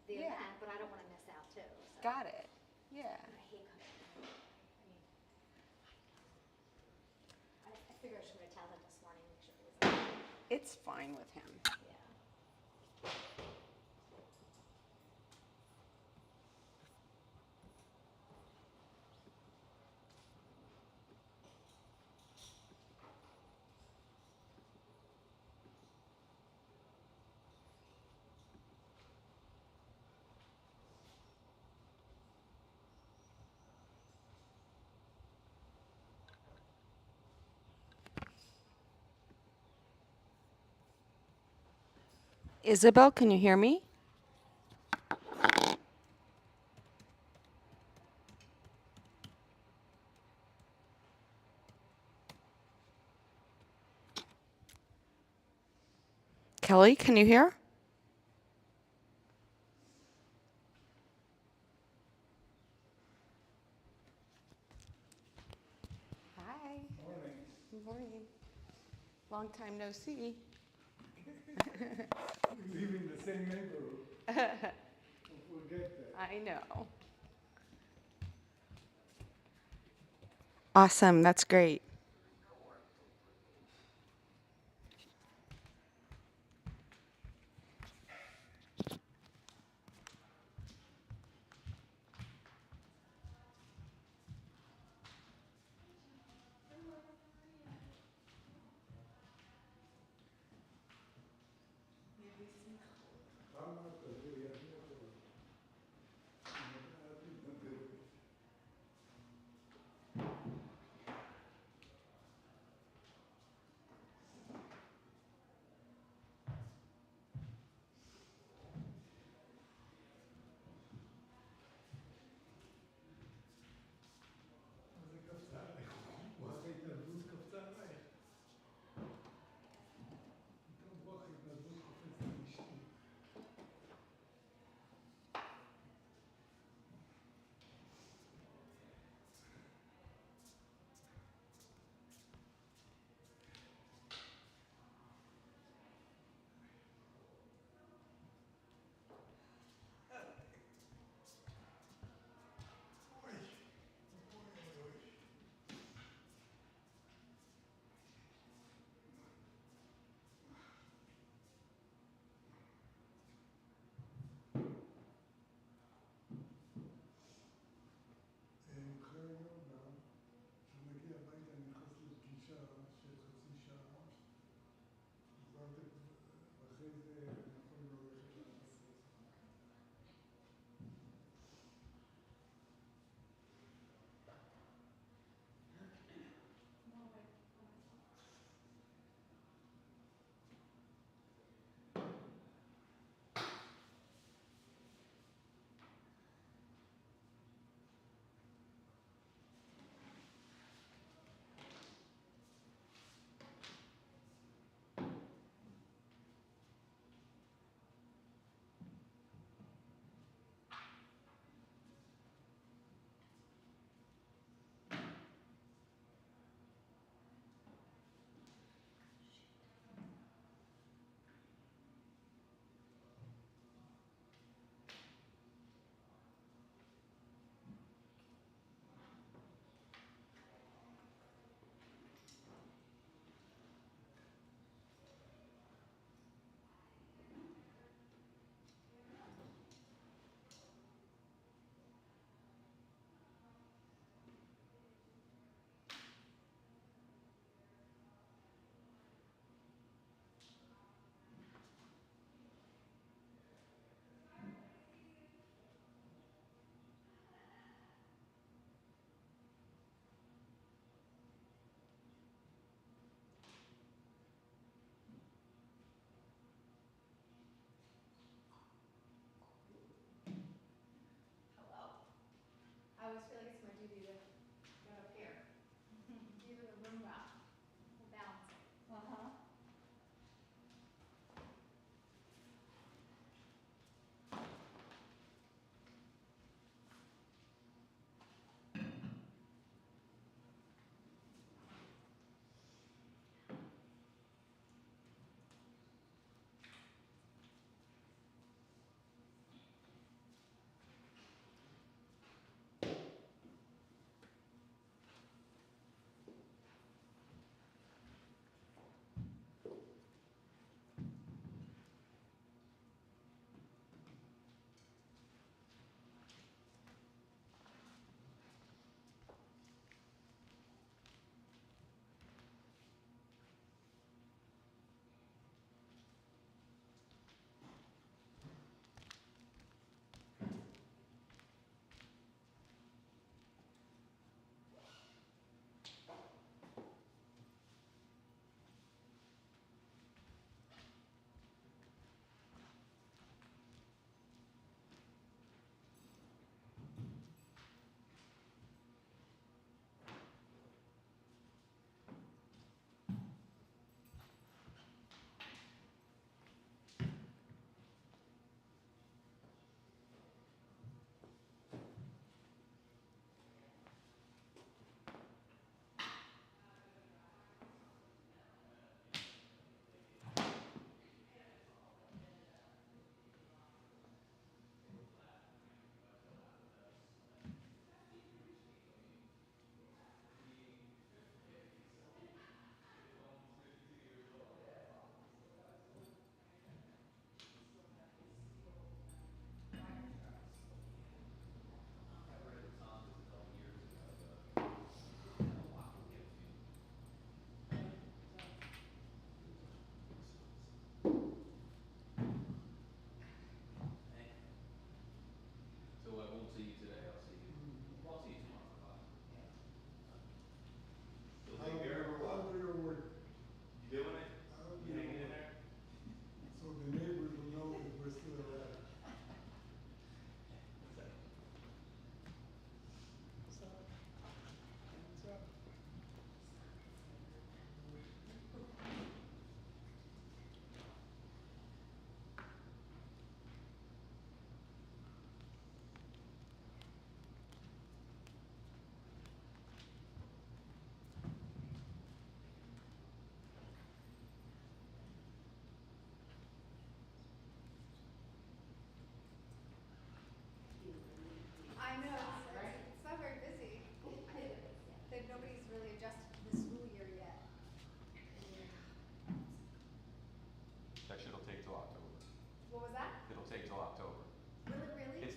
the Yeah. event, but I don't want to miss out too. So. Got it. Yeah. And I hate coming. I mean, I figured I should tell him this morning, make sure he was there. It's fine with him. Yeah. Isabel, can you hear me? Kelly, can you hear? Hi. Morning. Good morning. Long time no see. We live in the same neighborhood. Don't forget that. I know. Awesome. That's great. Calma, perché io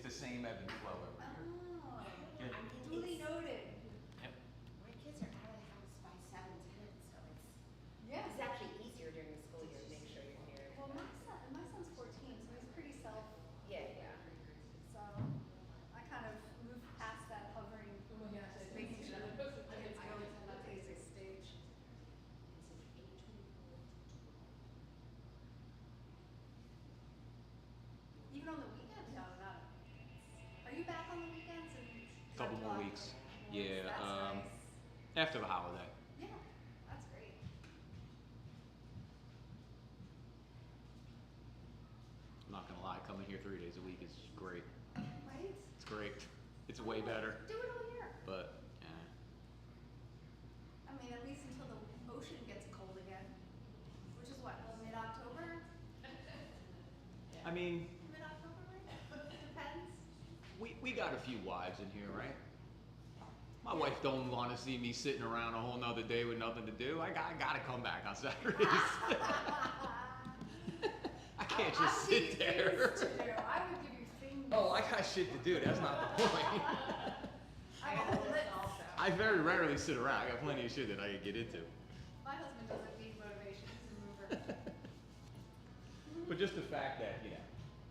It's the same ebb and flow every year. Oh, Yeah. duly noted. Yep. My kids are out of the house by 7:10, so Yeah. it's actually easier during the school year to make sure you're here. Well, my son's 14, so he's pretty self. Yeah, yeah. So I kind of moved past that hovering, making sure that kids go to the basic stage. Even on the weekends? No, not on the weekends. Are you back on the weekends? Couple more weeks. Yeah, That's nice. after the holiday. Yeah, that's great. I'm not gonna lie, coming here 3 days a week is great. Right? It's great. It's way better, Do it all year. but I mean, at least until the ocean gets cold again, which is what, mid-October? I mean, Mid-October, right? Depends. we got a few wives in here, right? My wife don't want to see me sitting around a whole nother day with nothing to do. I gotta come back on Saturdays. I can't just sit there. I would give you things. Oh, I got shit to do. That's not the point. I have a whole list. I very rarely sit around. I got plenty of shit that I can get into. My husband doesn't need motivation, he's a mover. But just the fact that, you know,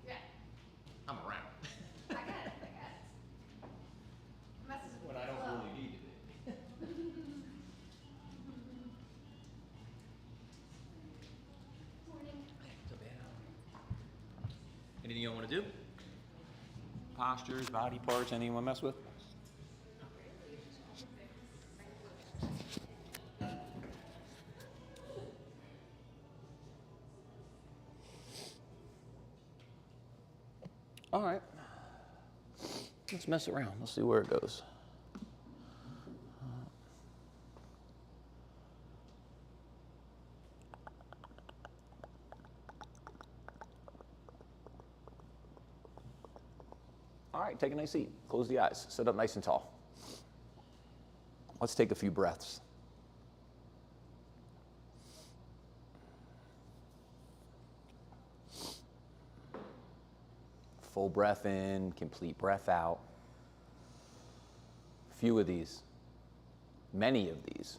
Yeah, I'm around I get it, I get it. Messes with when I the don't flow. really need to be. Anything you want to do? Postures, body parts, anything you want to mess with? All right. Let's mess around. Let's see where it goes. All right, take a nice seat. Close the eyes. Sit up nice and tall. Let's take a few breaths. Full breath in, complete breath out. Few of these, many of these.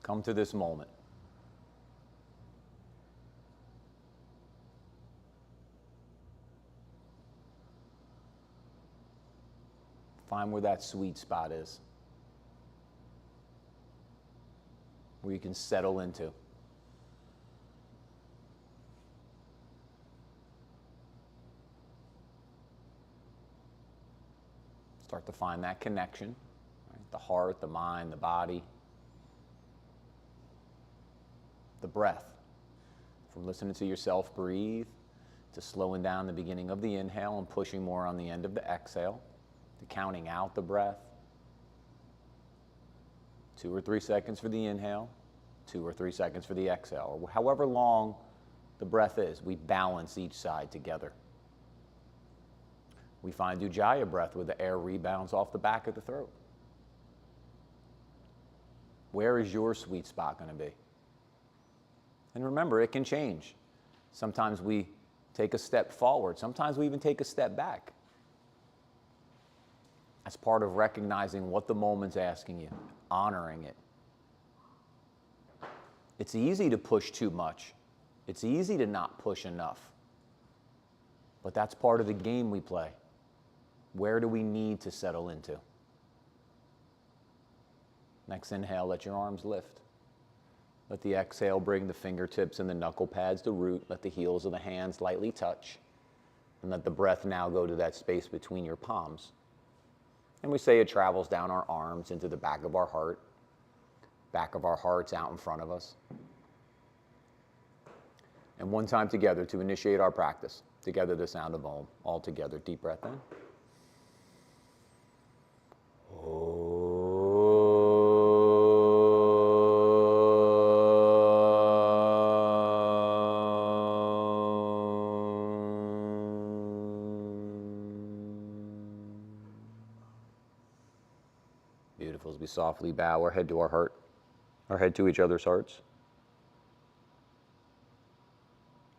Come to this moment. Find where that sweet spot is, where you can settle into. Start to find that connection, right? The heart, the mind, the body, the breath. From listening to yourself breathe, to slowing down the beginning of the inhale and pushing more on the end of the exhale, to counting out the breath. 2 or 3 seconds for the inhale, 2 or 3 seconds for the exhale, or however long the breath is. We balance each side together. We find Ujjayi breath where the air rebounds off the back of the throat. Where is your sweet spot going to be? And remember, it can change. Sometimes we take a step forward. Sometimes we even take a step back. As part of recognizing what the moment's asking you, honoring it. It's easy to push too much. It's easy to not push enough. But that's part of the game we play. Where do we need to settle into? Next inhale, let your arms lift. Let the exhale bring the fingertips and the knuckle pads to root. Let the heels of the hands lightly touch. And let the breath now go to that space between your palms. And we say it travels down our arms into the back of our heart. Back of our hearts out in front of us. And one time together to initiate our practice. Together the sound of Om. All together. Deep breath in. Beautiful. As we softly bow our head to our heart, our head to each other's hearts.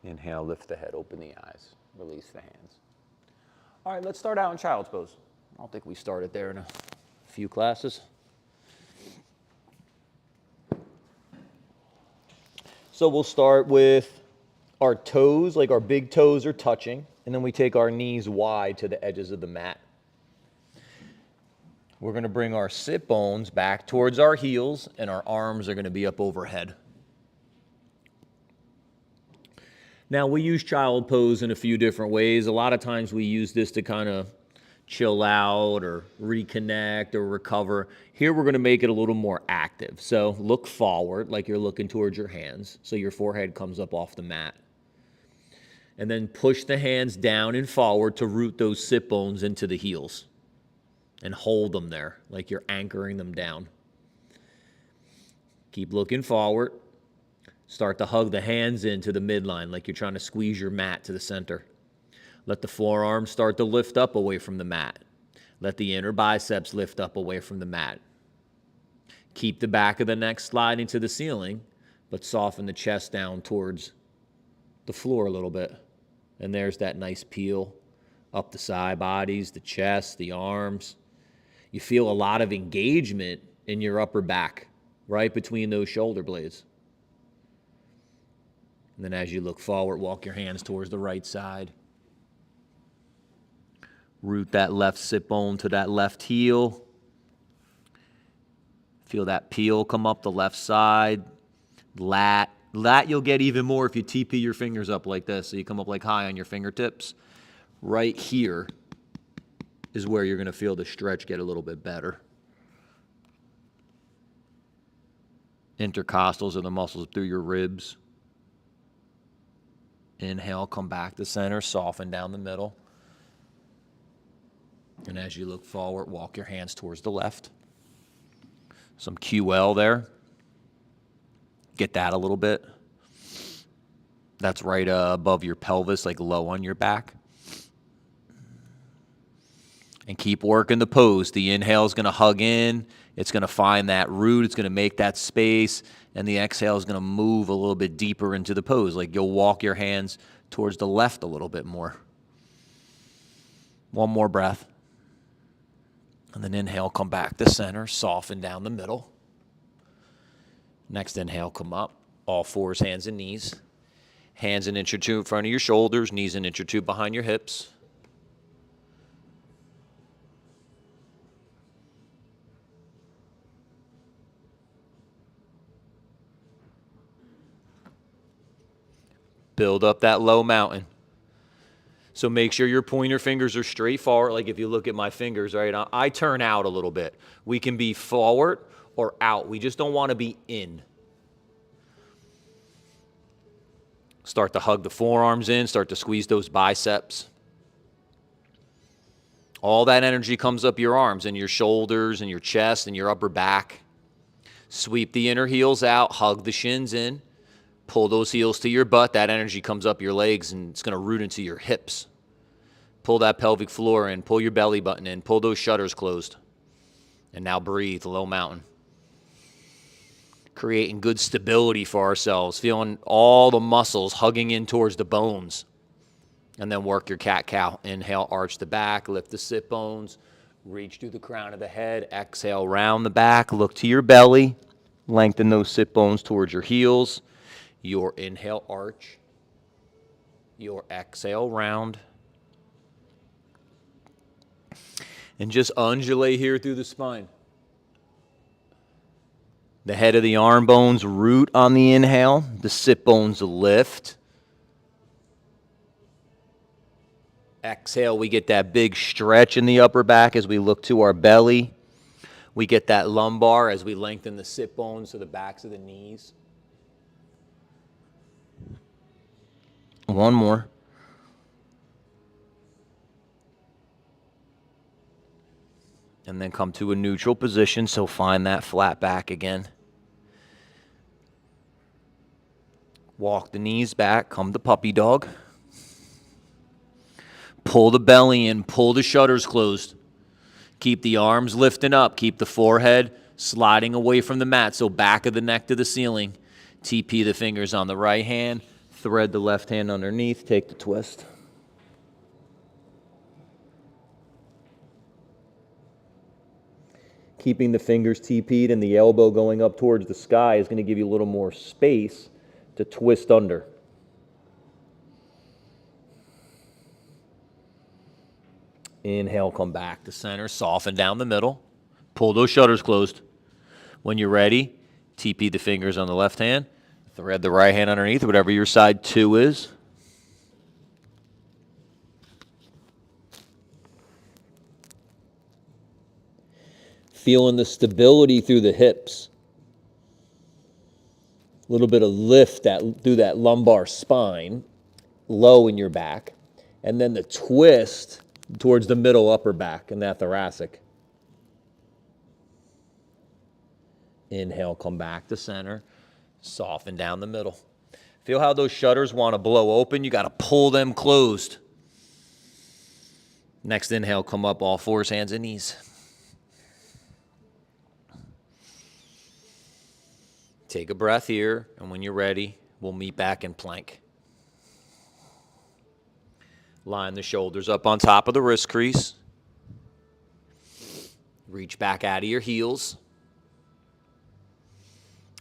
Inhale, lift the head, open the eyes, release the hands. All right, let's start out in child's pose. I don't think we started there in a few classes. So we'll start with our toes, like our big toes are touching, and then we take our knees wide to the edges of the mat. We're going to bring our sit bones back towards our heels, and our arms are going to be up overhead. Now, we use child pose in a few different ways. A lot of times we use this to kind of chill out or reconnect or recover. Here we're going to make it a little more active. So look forward like you're looking towards your hands, so your forehead comes up off the mat. And then push the hands down and forward to root those sit bones into the heels. And hold them there like you're anchoring them down. Keep looking forward. Start to hug the hands into the midline like you're trying to squeeze your mat to the center. Let the forearms start to lift up away from the mat. Let the inner biceps lift up away from the mat. Keep the back of the neck sliding to the ceiling, but soften the chest down towards the floor a little bit. And there's that nice peel up the side bodies, the chest, the arms. You feel a lot of engagement in your upper back, right between those shoulder blades. And then as you look forward, walk your hands towards the right side. Root that left sit bone to that left heel. Feel that peel come up the left side. Lat you'll get even more if you TP your fingers up like this. So you come up like high on your fingertips. Right here is where you're going to feel the stretch get a little bit better. Intercostals are the muscles through your ribs. Inhale, come back to center, soften down the middle. And as you look forward, walk your hands towards the left. Some QL there. Get that a little bit. That's right above your pelvis, like low on your back. And keep working the pose. The inhale is going to hug in. It's going to find that root. It's going to make that space. And the exhale is going to move a little bit deeper into the pose. Like you'll walk your hands towards the left a little bit more. One more breath. And then inhale, come back to center, soften down the middle. Next inhale, come up. All fours, hands and knees. Hands an inch or two in front of your shoulders, knees an inch or two behind your hips. Build up that low mountain. So make sure your pointer fingers are straight forward. Like if you look at my fingers, right, I turn out a little bit. We can be forward or out. We just don't want to be in. Start to hug the forearms in. Start to squeeze those biceps. All that energy comes up your arms and your shoulders and your chest and your upper back. Sweep the inner heels out. Hug the shins in. Pull those heels to your butt. That energy comes up your legs and it's going to root into your hips. Pull that pelvic floor in. Pull your belly button in. Pull those shutters closed. And now breathe, low mountain. Creating good stability for ourselves. Feeling all the muscles hugging in towards the bones. And then work your cat-cow. Inhale, arch the back. Lift the sit bones. Reach through the crown of the head. Exhale, round the back. Look to your belly. Lengthen those sit bones towards your heels. Your inhale, arch. Your exhale, round. And just undulate here through the spine. The head of the arm bones root on the inhale. The sit bones lift. Exhale, we get that big stretch in the upper back as we look to our belly. We get that lumbar as we lengthen the sit bones to the backs of the knees. One more. And then come to a neutral position, so find that flat back again. Walk the knees back, come to puppy dog. Pull the belly in, pull the shutters closed. Keep the arms lifting up, keep the forehead sliding away from the mat, so back of the neck to the ceiling. TP the fingers on the right hand, Thread the left hand underneath, take the twist. Keeping the fingers TP'd and the elbow going up towards the sky is going to give you a little more space to twist under. Inhale, come back to center, soften down the middle. Pull those shutters closed. When you're ready, TP the fingers on the left hand, thread the right hand underneath, whatever your side 2 is. Feeling the stability through the hips. A little bit of lift through that lumbar spine, low in your back. And then the twist towards the middle upper back and that thoracic. Inhale, come back to center. Soften down the middle. Feel how those shutters want to blow open. You got to pull them closed. Next inhale, come up all fours, hands and knees. Take a breath here, and when you're ready, we'll meet back in plank. Line the shoulders up on top of the wrist crease. Reach back out of your heels.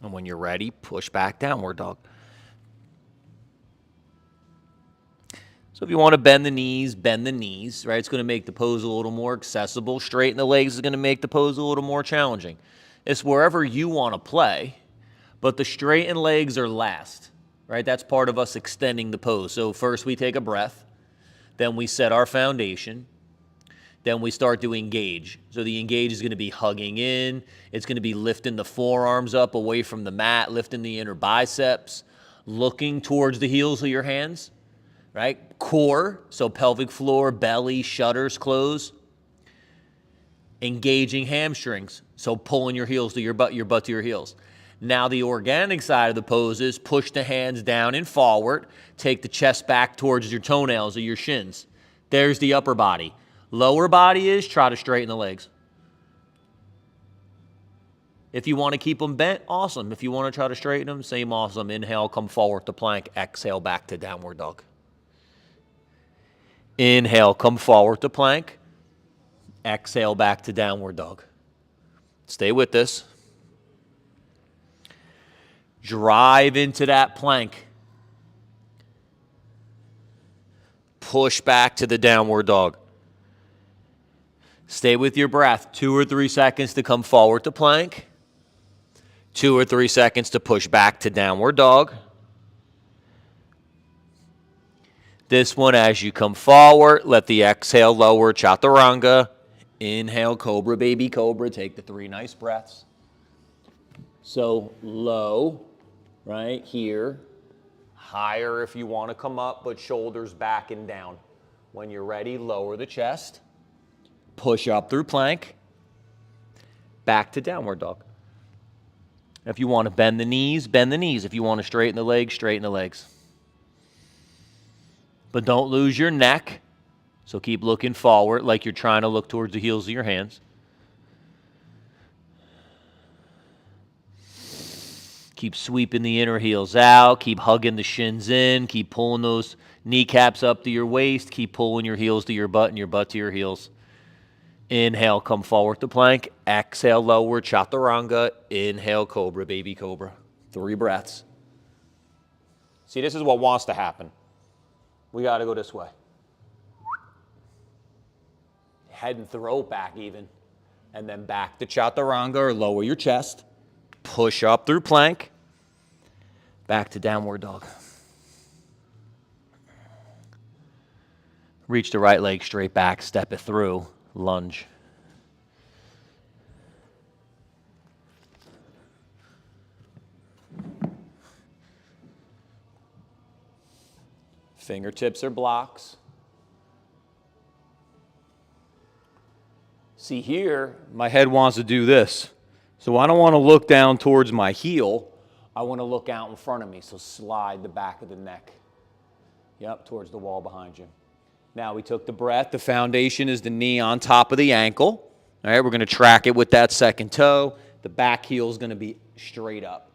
And when you're ready, push back, downward dog. So if you want to bend the knees, right? It's going to make the pose a little more accessible. Straighten the legs is going to make the pose a little more challenging. It's wherever you want to play. But the straightened legs are last, right? That's part of us extending the pose. So first we take a breath, then we set our foundation, then we start to engage. So the engage is going to be hugging in. It's going to be lifting the forearms up away from the mat, lifting the inner biceps, looking towards the heels of your hands, right? Core, so pelvic floor, belly, shutters close. Engaging hamstrings, so pulling your heels to your butt to your heels. Now the organic side of the pose is push the hands down and forward. Take the chest back towards your toenails or your shins. There's the upper body. Lower body is try to straighten the legs. If you want to keep them bent, awesome. If you want to try to straighten them, same awesome. Inhale, come forward to plank. Exhale, back to downward dog. Inhale, come forward to plank. Exhale, back to downward dog. Stay with this. Drive into that plank. Push back to the downward dog. Stay with your breath. 2 or 3 seconds to come forward to plank. 2 or 3 seconds to push back to downward dog. This one, as you come forward, let the exhale lower, chaturanga. Inhale, cobra, baby cobra. Take the 3 nice breaths. So low, right here. Higher if you want to come up, but shoulders back and down. When you're ready, lower the chest. Push up through plank. Back to downward dog. If you want to bend the knees, bend the knees. If you want to straighten the legs, straighten the legs. But don't lose your neck. So keep looking forward like you're trying to look towards the heels of your hands. Keep sweeping the inner heels out. Keep hugging the shins in. Keep pulling those kneecaps up to your waist. Keep pulling your heels to your butt and your butt to your heels. Inhale, come forward to plank. Exhale, lower, chaturanga. Inhale, cobra, baby cobra. 3 breaths. See, this is what wants to happen. We got to go this way. Head and throw back even. And then back to chaturanga or lower your chest. Push up through plank. Back to downward dog. Reach the right leg straight back. Step it through. Lunge. Fingertips are blocks. See here, my head wants to do this. So I don't want to look down towards my heel. I want to look out in front of me. So slide the back of the neck. Yep, towards the wall behind you. Now we took the breath. The foundation is the knee on top of the ankle. All right, we're going to track it with that second toe. The back heel is going to be straight up.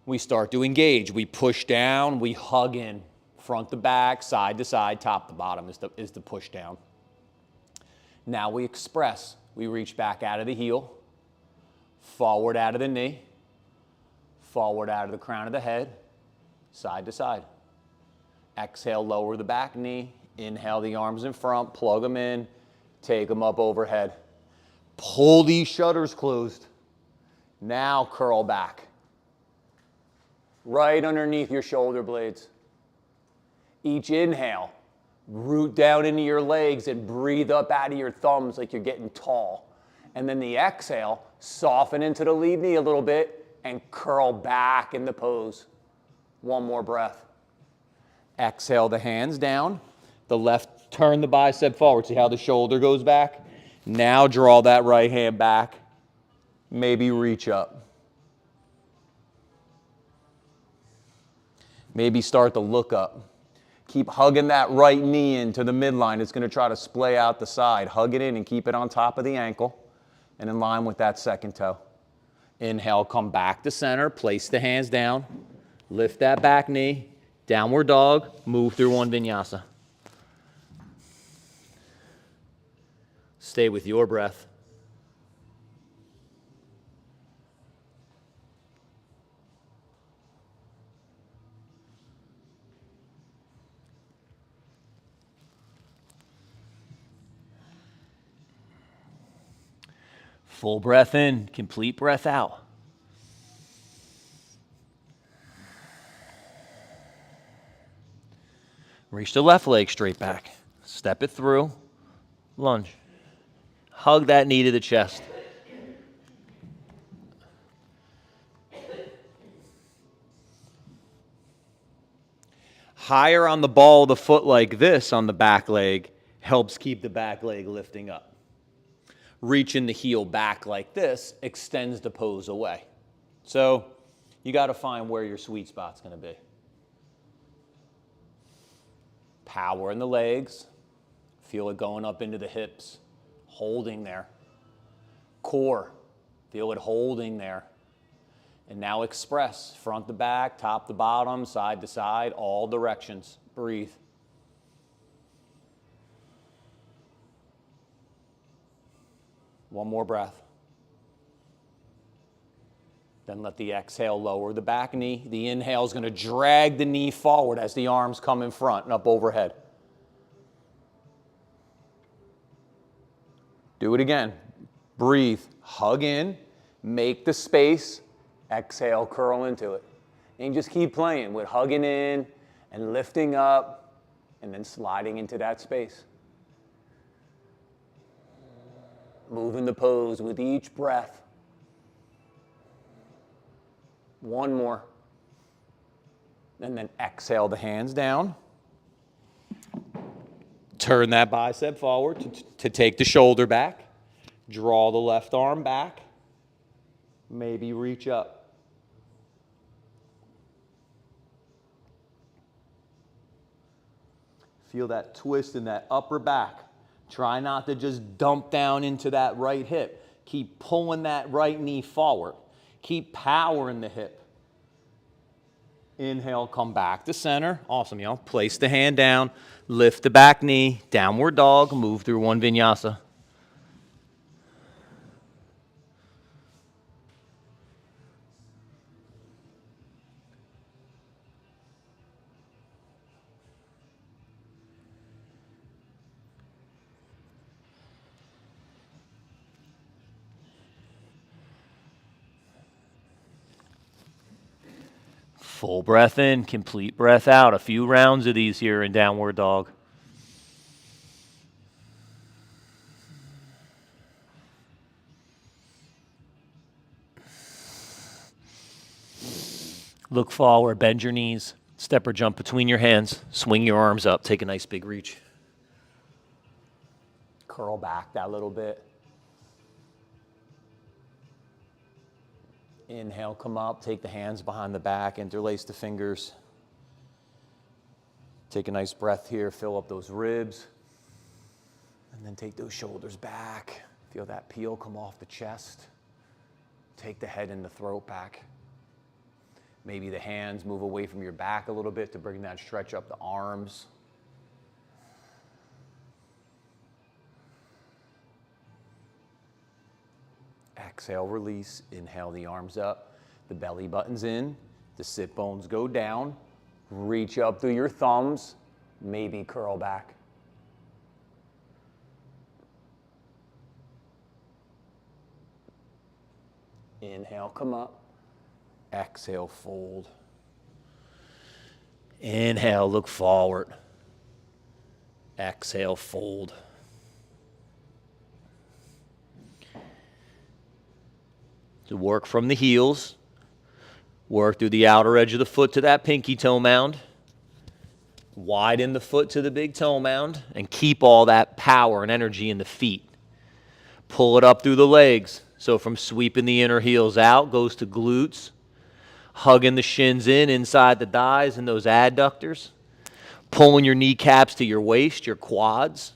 we start to engage. We push down, we hug in. Front to back, side to side, top to bottom is the push down. Now we express. We reach back out of the heel, forward out of the knee, forward out of the crown of the head, side to side. Exhale, lower the back knee. Inhale the arms in front, plug them in, take them up overhead. Pull these shutters closed. Now curl back. Right underneath your shoulder blades. Each inhale, root down into your legs and breathe up out of your thumbs like you're getting tall. And then the exhale, soften into the lead knee a little bit and curl back in the pose. One more breath. Exhale the hands down. The left, turn the bicep forward. See how the shoulder goes back? Now draw that right hand back. Maybe reach up. Maybe start to look up. Keep hugging that right knee into the midline. It's going to try to splay out the side. Hug it in and keep it on top of the ankle and in line with that second toe. Inhale, come back to center. Place the hands down. Lift that back knee. Downward dog. Move through one vinyasa. Stay with your breath. Full breath in, complete breath out. Reach the left leg straight back. Step it through. Lunge. Hug that knee to the chest. Higher on the ball of the foot like this on the back leg helps keep the back leg lifting up. Reaching the heel back like this extends the pose away. So you got to find where your sweet spot's going to be. Power in the legs. Feel it going up into the hips. Holding there. Core. Feel it holding there. And now express. Front to back, top to bottom, side to side, all directions. Breathe. One more breath. Then let the exhale lower the back knee. The inhale is going to drag the knee forward as the arms come in front and up overhead. Do it again. Breathe. Hug in. Make the space. Exhale, curl into it. And just keep playing with hugging in and lifting up and then sliding into that space. Moving the pose with each breath. One more. And then exhale the hands down. Turn that bicep forward to take the shoulder back. Draw the left arm back. Maybe reach up. Feel that twist in that upper back. Try not to just dump down into that right hip. Keep pulling that right knee forward. Keep power in the hip. Inhale, come back to center. Awesome, y'all. Place the hand down. Lift the back knee. Downward dog. Move through one vinyasa. Full breath in, complete breath out. A few rounds of these here in downward dog. Look forward, bend your knees, step or jump between your hands, swing your arms up, take a nice big reach. Curl back that little bit. Inhale, come up, take the hands behind the back, interlace the fingers. Take a nice breath here, fill up those ribs. And then take those shoulders back. Feel that peel come off the chest. Take the head and the throat back. Maybe the hands move away from your back a little bit to bring that stretch up the arms. Exhale, release. Inhale the arms up. The belly button's in. The sit bones go down. Reach up through your thumbs. Maybe curl back. Inhale, come up. Exhale, fold. Inhale, look forward. Exhale, fold. To work from the heels. Work through the outer edge of the foot to that pinky toe mound. Widen the foot to the big toe mound and keep all that power and energy in the feet. Pull it up through the legs. So from sweeping the inner heels out goes to glutes. Hugging the shins in inside the thighs and those adductors. Pulling your kneecaps to your waist, your quads.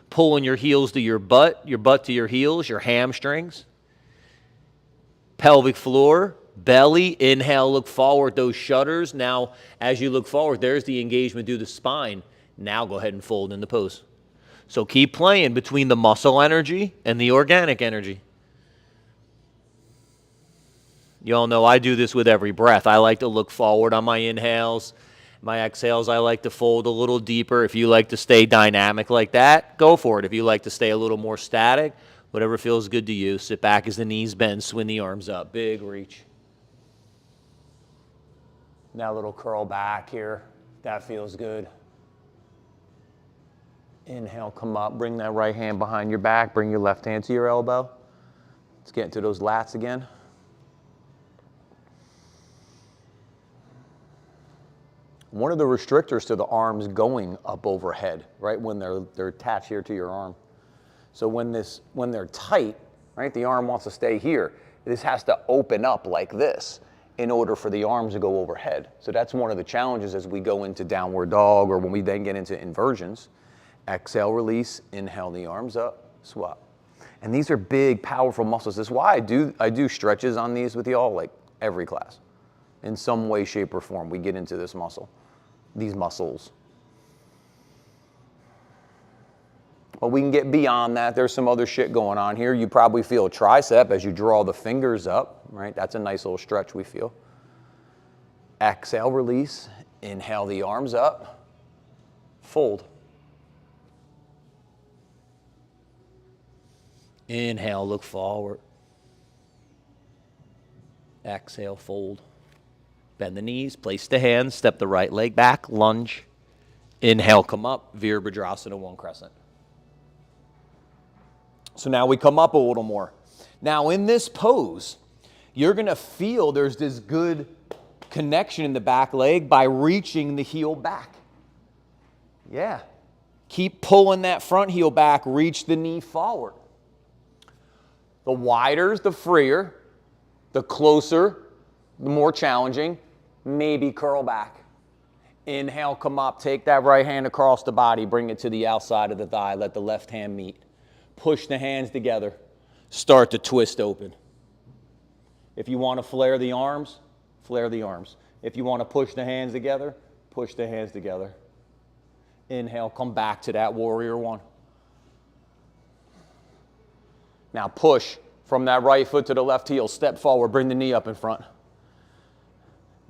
Pulling your heels to your butt to your heels, your hamstrings. Pelvic floor, belly, inhale, look forward, those shudders. Now, as you look forward, there's the engagement through the spine. Now go ahead and fold in the pose. So keep playing between the muscle energy and the organic energy. You all know I do this with every breath. I like to look forward on my inhales. My exhales, I like to fold a little deeper. If you like to stay dynamic like that, go for it. If you like to stay a little more static, whatever feels good to you. Sit back as the knees bend, swing the arms up. Big reach. Now a little curl back here. That feels good. Inhale, come up. Bring that right hand behind your back. Bring your left hand to your elbow. Let's get into those lats again. One of the restrictors to the arms going up overhead, right, when they're attached here to your arm. So when they're tight, right, the arm wants to stay here. This has to open up like this in order for the arms to go overhead. So that's one of the challenges as we go into downward dog or when we then get into inversions. Exhale, release, inhale the arms up, swap. And these are big, powerful muscles. That's why I do stretches on these with y'all like every class. In some way, shape, or form, we get into this muscle, these muscles. But we can get beyond that. There's some other shit going on here. You probably feel a tricep as you draw the fingers up, right? That's a nice little stretch we feel. Exhale, release. Inhale the arms up. Fold. Inhale, look forward. Exhale, fold. Bend the knees, place the hands, step the right leg back, lunge. Inhale, come up, Virabhadrasana, one crescent. So now we come up a little more. Now in this pose, you're going to feel there's this good connection in the back leg by reaching the heel back. Yeah. Keep pulling that front heel back, reach the knee forward. The wider, the freer, the closer, the more challenging. Maybe curl back. Inhale, come up, take that right hand across the body, bring it to the outside of the thigh, let the left hand meet. Push the hands together, start to twist open. If you want to flare the arms, flare the arms. If you want to push the hands together, push the hands together. Inhale, come back to that warrior one. Now push from that right foot to the left heel, step forward, bring the knee up in front.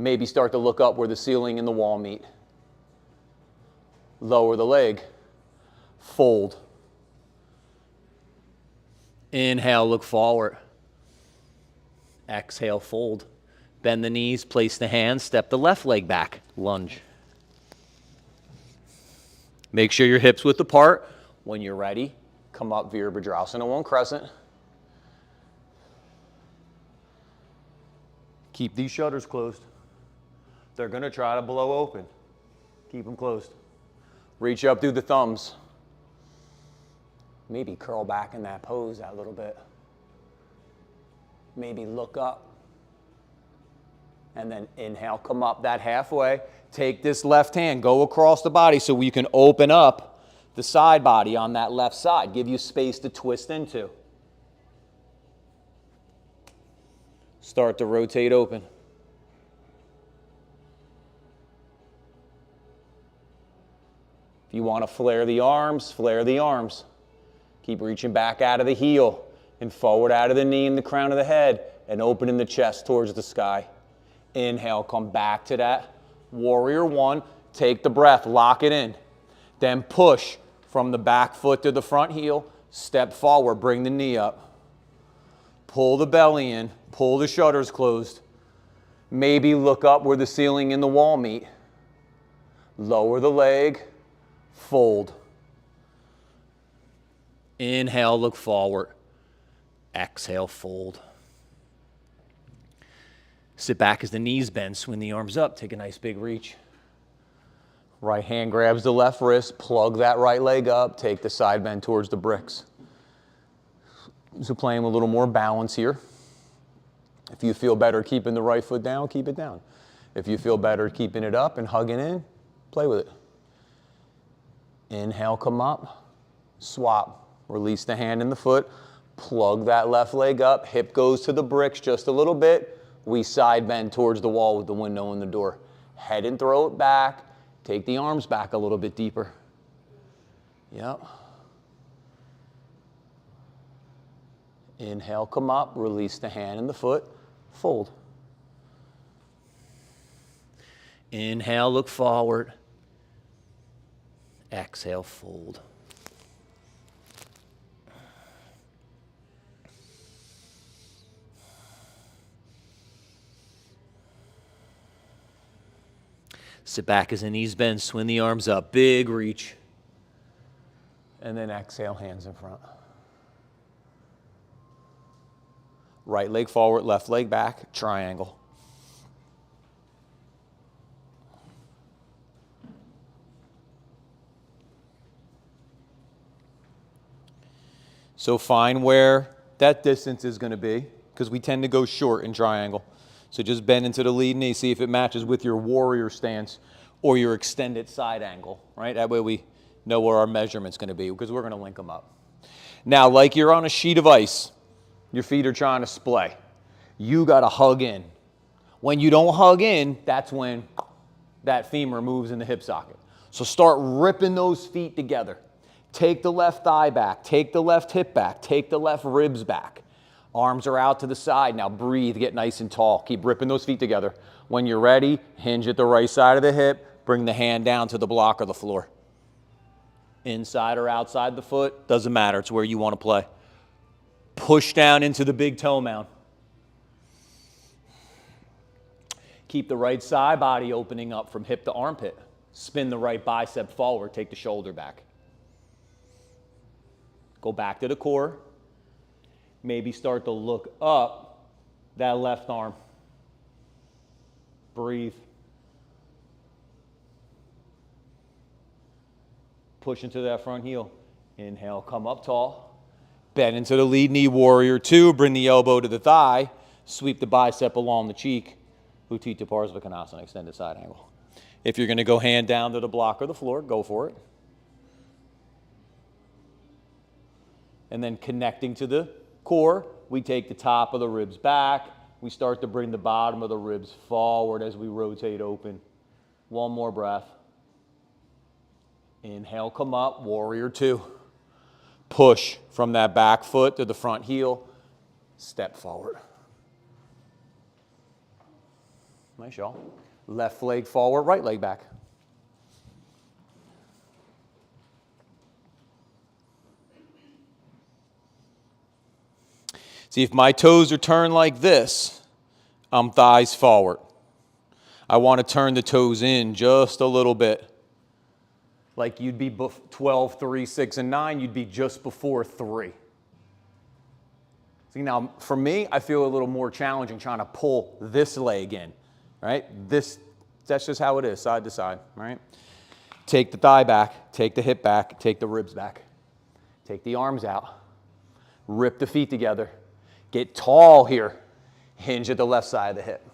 Maybe start to look up where the ceiling and the wall meet. Lower the leg. Fold. Inhale, look forward. Exhale, fold. Bend the knees, place the hands, step the left leg back. Lunge. Make sure your hips width apart. When you're ready, come up Virabhadrasana, one crescent. Keep these shutters closed. They're going to try to blow open. Keep them closed. Reach up through the thumbs. Maybe curl back in that pose a little bit. Maybe look up. And then inhale, come up that halfway. Take this left hand, go across the body so you can open up the side body on that left side. Give you space to twist into. Start to rotate open. If you want to flare the arms, flare the arms. Keep reaching back out of the heel and forward out of the knee and the crown of the head and opening the chest towards the sky. Inhale, come back to that. Warrior one, take the breath, lock it in. Then push from the back foot to the front heel, step forward, bring the knee up. Pull the belly in, pull the shutters closed. Maybe look up where the ceiling and the wall meet. Lower the leg, fold. Inhale, look forward. Exhale, fold. Sit back as the knees bend, swing the arms up, take a nice big reach. Right hand grabs the left wrist, plug that right leg up, take the side bend towards the bricks. So playing with a little more balance here. If you feel better keeping the right foot down, keep it down. If you feel better keeping it up and hugging in, play with it. Inhale, come up, swap. Release the hand and the foot, plug that left leg up, hip goes to the bricks just a little bit. We side bend towards the wall with the window and the door. Head and throw it back. Take the arms back a little bit deeper. Yep. Inhale, come up, release the hand and the foot, fold. Inhale, look forward. Exhale, fold. Sit back as the knees bend, swing the arms up, big reach. And then exhale, hands in front. Right leg forward, left leg back, triangle. So find where that distance is going to be, because we tend to go short in triangle. So just bend into the lead knee, see if it matches with your warrior stance or your extended side angle, right? That way we know where our measurement's going to be, because we're going to link them up. Now, like you're on a sheet of ice, your feet are trying to splay. You got to hug in. When you don't hug in, that's when that femur moves in the hip socket. So start ripping those feet together. Take the left thigh back, take the left hip back, take the left ribs back. Arms are out to the side. Now breathe, get nice and tall. Keep ripping those feet together. When you're ready, hinge at the right side of the hip. Bring the hand down to the block or the floor. Inside or outside the foot, doesn't matter. It's where you want to play. Push down into the big toe mound. Keep the right side body opening up from hip to armpit. Spin the right bicep forward. Take the shoulder back. Go back to the core. Maybe start to look up that left arm. Breathe. Push into that front heel. Inhale, come up tall. Bend into the lead knee, warrior two. Bring the elbow to the thigh. Sweep the bicep along the cheek. Utthita Parsvakonasana, extended side angle. If you're going to go hand down to the block or the floor, go for it. And then connecting to the core, we take the top of the ribs back. We start to bring the bottom of the ribs forward as we rotate open. One more breath. Inhale, come up, warrior two. Push from that back foot to the front heel. Step forward. Nice, y'all. Left leg forward, right leg back. See, if my toes are turned like this, I'm thighs forward. I want to turn the toes in just a little bit. Like you'd be 12, 3, 6, and 9, you'd be just before 3. See, now, for me, I feel a little more challenging trying to pull this leg in, right? That's just how it is, side to side, right? Take the thigh back, take the hip back, take the ribs back. Take the arms out. Rip the feet together. Get tall here. Hinge at the left side of the hip.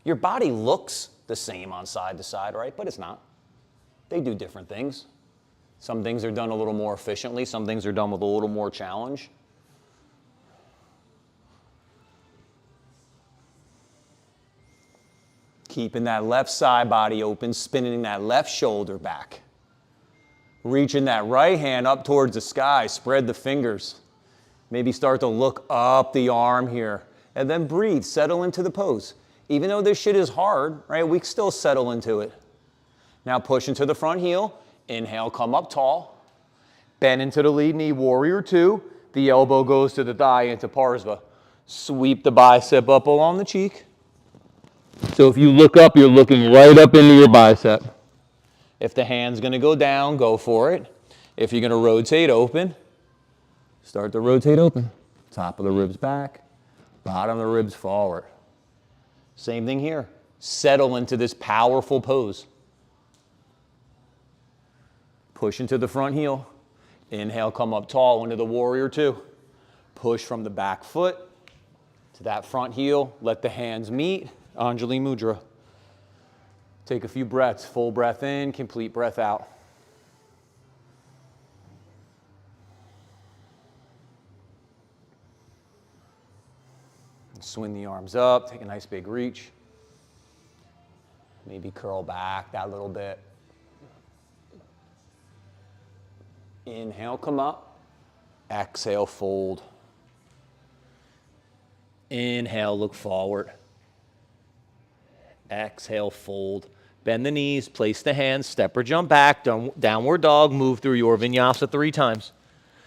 Your body looks the same on side to side, right? But it's not. They do different things. Some things are done a little more efficiently. Some things are done with a little more challenge. Keeping that left side body open, spinning that left shoulder back. Reaching that right hand up towards the sky. Spread the fingers. Maybe start to look up the arm here. And then breathe. Settle into the pose. Even though this shit is hard, right, we can still settle into it. Now push into the front heel. Inhale, come up tall. Bend into the lead knee, warrior two. The elbow goes to the thigh into Parsva. Sweep the bicep up along the cheek. So if you look up, you're looking right up into your bicep. If the hand's gonna go down, go for it. If you're gonna rotate open, start to rotate open. Top of the ribs back, bottom of the ribs forward. Same thing here. Settle into this powerful pose. Push into the front heel. Inhale, come up tall into the warrior two. Push from the back foot to that front heel. Let the hands meet. Anjali Mudra. Take a few breaths. Full breath in, complete breath out. Swing the arms up. Take a nice big reach. Maybe curl back that little bit. Inhale, come up. Exhale, fold. Inhale, look forward. Exhale, fold. Bend the knees, place the hands, step or jump back, downward dog, move through your vinyasa 3 times.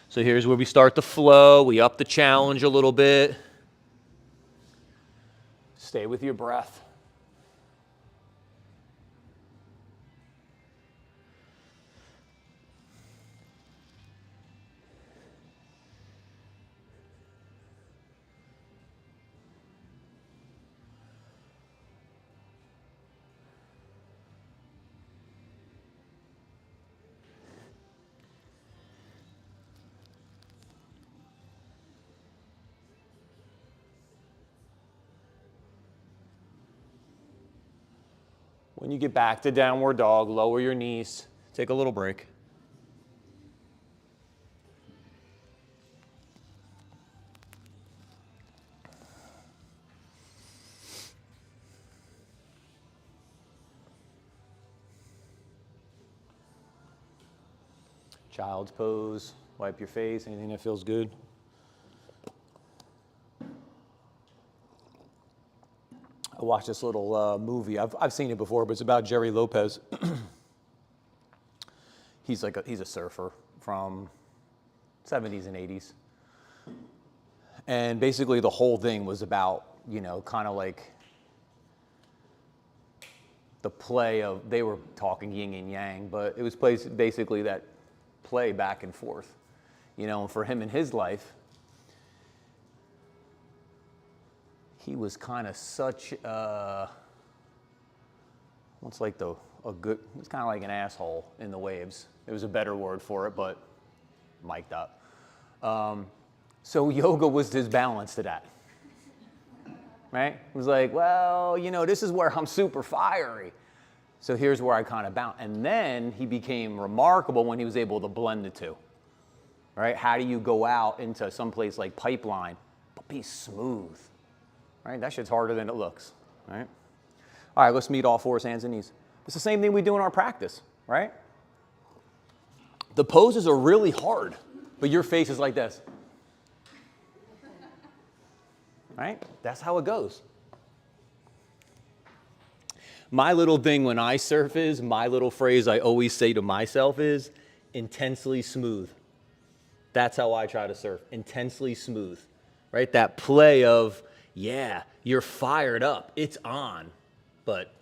So here's where we start to flow. We up the challenge a little bit. Stay with your breath. When you get back to downward dog, lower your knees. Take a little break. Child's pose. Wipe your face. Anything that feels good. I watched this little movie. I've seen it before, but it's about Jerry Lopez. He's a surfer from 70s and 80s. And basically the whole thing was about, kind of like the play of, they were talking yin and yang, but it was basically that play back and forth. And for him in his life, he was kind of such what's like he's kind of like an asshole in the waves. There was a better word for it, but mic'd up. So yoga was his balance to that, right? It was like, well, this is where I'm super fiery. So here's where I kind of bounce. And then he became remarkable when he was able to blend the two, right? How do you go out into some place like Pipeline, but be smooth? Right? That shit's harder than it looks, right? All right, let's meet all fours, hands and knees. It's the same thing we do in our practice, right? The poses are really hard, but your face is like this. Right? That's how it goes. My little thing when I surf is, my little phrase I always say to myself is, intensely smooth. That's how I try to surf, intensely smooth, right? That play of, yeah, you're fired up, it's on, but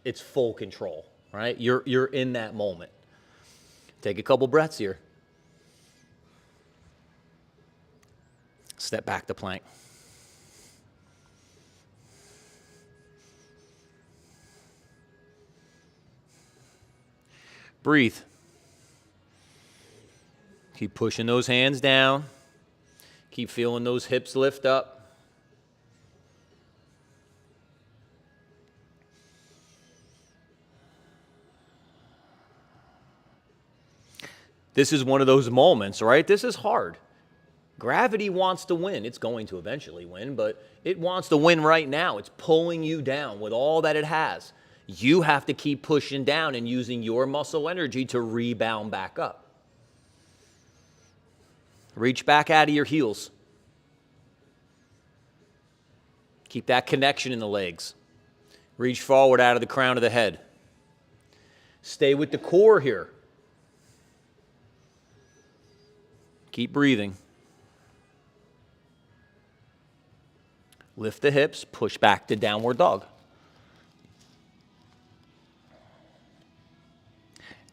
it's full control, right? You're in that moment. Take a couple breaths here. Step back to plank. Breathe. Keep pushing those hands down. Keep feeling those hips lift up. This is one of those moments, right? This is hard. Gravity wants to win. It's going to eventually win, but it wants to win right now. It's pulling you down with all that it has. You have to keep pushing down and using your muscle energy to rebound back up. Reach back out of your heels. Keep that connection in the legs. Reach forward out of the crown of the head. Stay with the core here. Keep breathing. Lift the hips, push back to downward dog.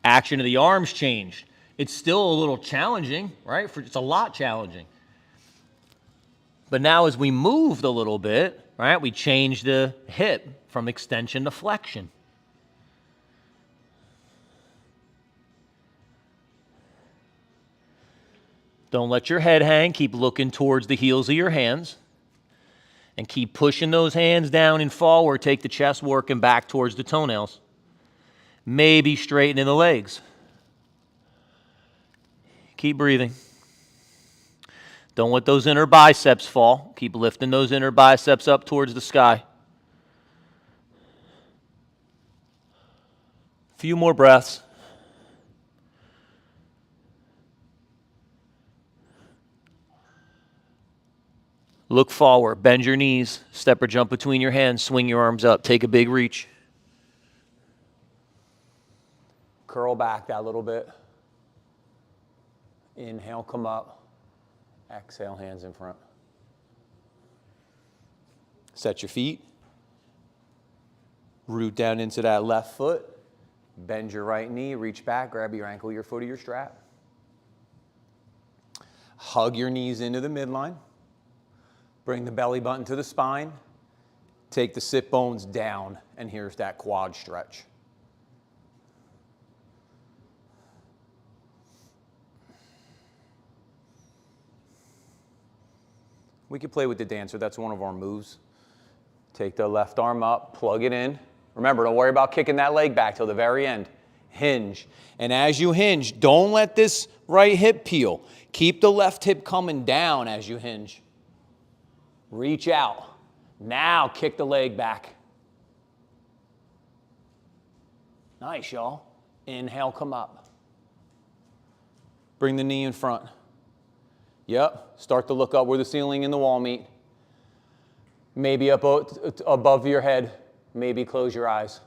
Action of the arms changed. It's still a little challenging, right? It's a lot challenging. But now as we moved a little bit, right, we changed the hip from extension to flexion. Don't let your head hang. Keep looking towards the heels of your hands. And keep pushing those hands down and forward. Take the chest working back towards the toenails. Maybe straightening the legs. Keep breathing. Don't let those inner biceps fall. Keep lifting those inner biceps up towards the sky. A few more breaths. Look forward, bend your knees, step or jump between your hands, swing your arms up, take a big reach. Curl back that little bit. Inhale, come up. Exhale, hands in front. Set your feet. Root down into that left foot. Bend your right knee, reach back, grab your ankle, your foot, or your strap. Hug your knees into the midline. Bring the belly button to the spine. Take the sit bones down, and here's that quad stretch. We could play with the dancer. That's one of our moves. Take the left arm up, plug it in. Remember, don't worry about kicking that leg back till the very end. Hinge. And as you hinge, don't let this right hip peel. Keep the left hip coming down as you hinge. Reach out. Now kick the leg back. Nice, y'all. Inhale, come up. Bring the knee in front. Yep. Start to look up where the ceiling and the wall meet. Maybe up above your head. Maybe close your eyes.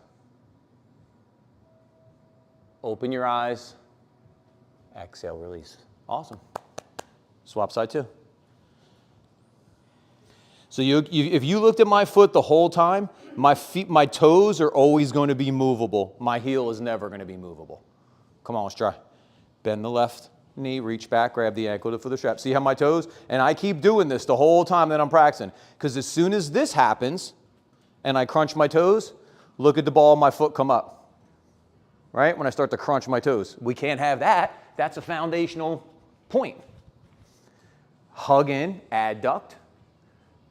Open your eyes. Exhale, release. Awesome. Swap side two. So if you looked at my foot the whole time, my toes are always going to be movable. My heel is never going to be movable. Come on, let's try. Bend the left knee, reach back, grab the ankle for the strap. See how my toes? And I keep doing this the whole time that I'm practicing. Because as soon as this happens, and I crunch my toes, look at the ball of my foot come up. Right? When I start to crunch my toes. We can't have that. That's a foundational point. Hug in, adduct.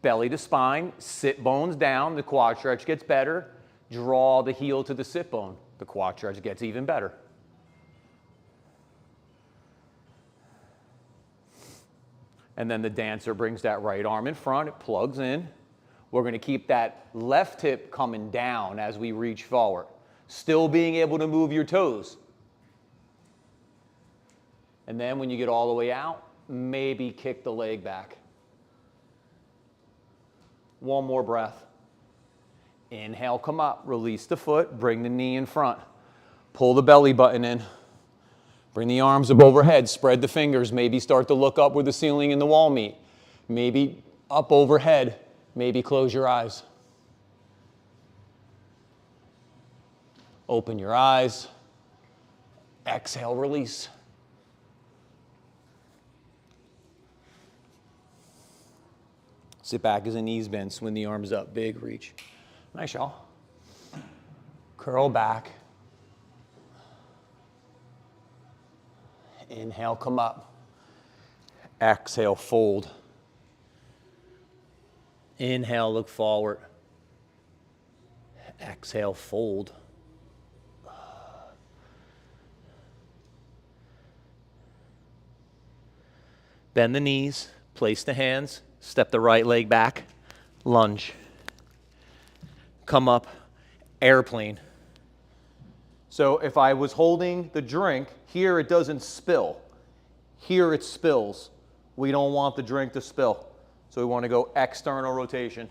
Belly to spine, sit bones down, the quad stretch gets better. Draw the heel to the sit bone, the quad stretch gets even better. And then the dancer brings that right arm in front, it plugs in. We're going to keep that left hip coming down as we reach forward. Still being able to move your toes. And then when you get all the way out, maybe kick the leg back. One more breath. Inhale, come up, release the foot, bring the knee in front. Pull the belly button in. Bring the arms up overhead, spread the fingers, maybe start to look up where the ceiling and the wall meet. Maybe up overhead, maybe close your eyes. Open your eyes. Exhale, release. Sit back as the knees bend, swing the arms up, big reach. Nice, y'all. Curl back. Inhale, come up. Exhale, fold. Inhale, look forward. Exhale, fold. Bend the knees, place the hands, step the right leg back, lunge. Come up, airplane. So if I was holding the drink, here it doesn't spill. Here it spills. We don't want the drink to spill. So we want to go external rotation.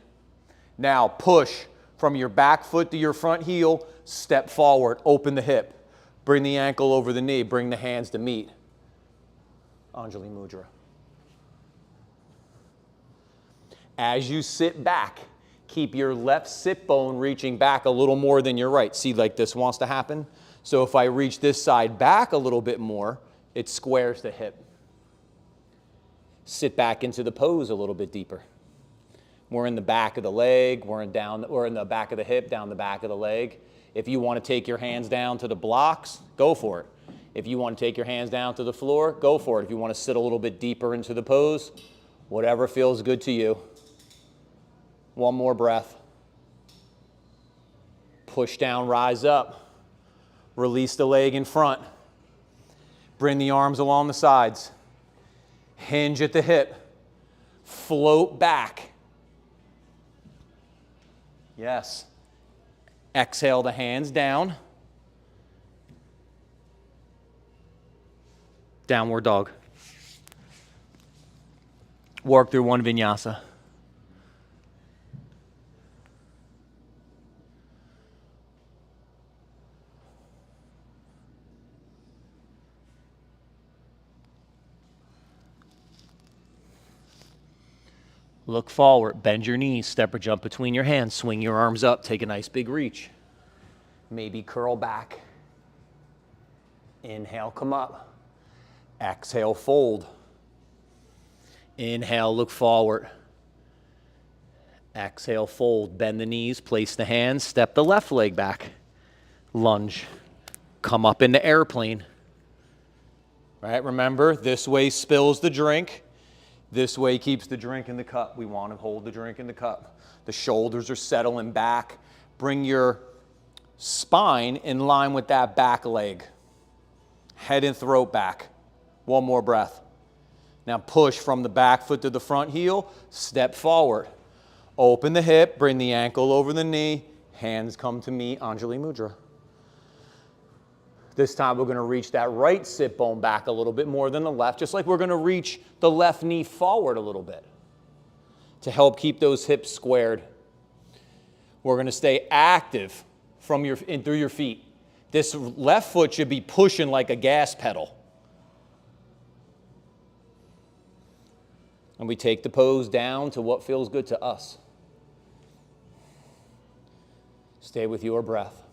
Now push from your back foot to your front heel, step forward, open the hip. Bring the ankle over the knee, bring the hands to meet. Anjali Mudra. As you sit back, keep your left sit bone reaching back a little more than your right. See, like this wants to happen? So if I reach this side back a little bit more, it squares the hip. Sit back into the pose a little bit deeper. We're in the back of the leg, we're in the back of the hip, down the back of the leg. If you want to take your hands down to the blocks, go for it. If you want to take your hands down to the floor, go for it. If you want to sit a little bit deeper into the pose, whatever feels good to you. One more breath. Push down, rise up. Release the leg in front. Bring the arms along the sides. Hinge at the hip. Float back. Yes. Exhale the hands down. Downward dog. Work through one vinyasa. Look forward, bend your knees, step or jump between your hands, swing your arms up, take a nice big reach. Maybe curl back. Inhale, come up. Exhale, fold. Inhale, look forward. Exhale, fold. Bend the knees, place the hands, step the left leg back. Lunge. Come up into airplane. Right, remember, this way spills the drink. This way keeps the drink in the cup. We want to hold the drink in the cup. The shoulders are settling back. Bring your spine in line with that back leg. Head and throat back. One more breath. Now push from the back foot to the front heel. Step forward. Open the hip. Bring the ankle over the knee. Hands come to meet, Anjali Mudra. This time we're going to reach that right sit bone back a little bit more than the left, just like we're going to reach the left knee forward a little bit to help keep those hips squared. We're going to stay active from through your feet. This left foot should be pushing like a gas pedal. And we take the pose down to what feels good to us. Stay with your breath.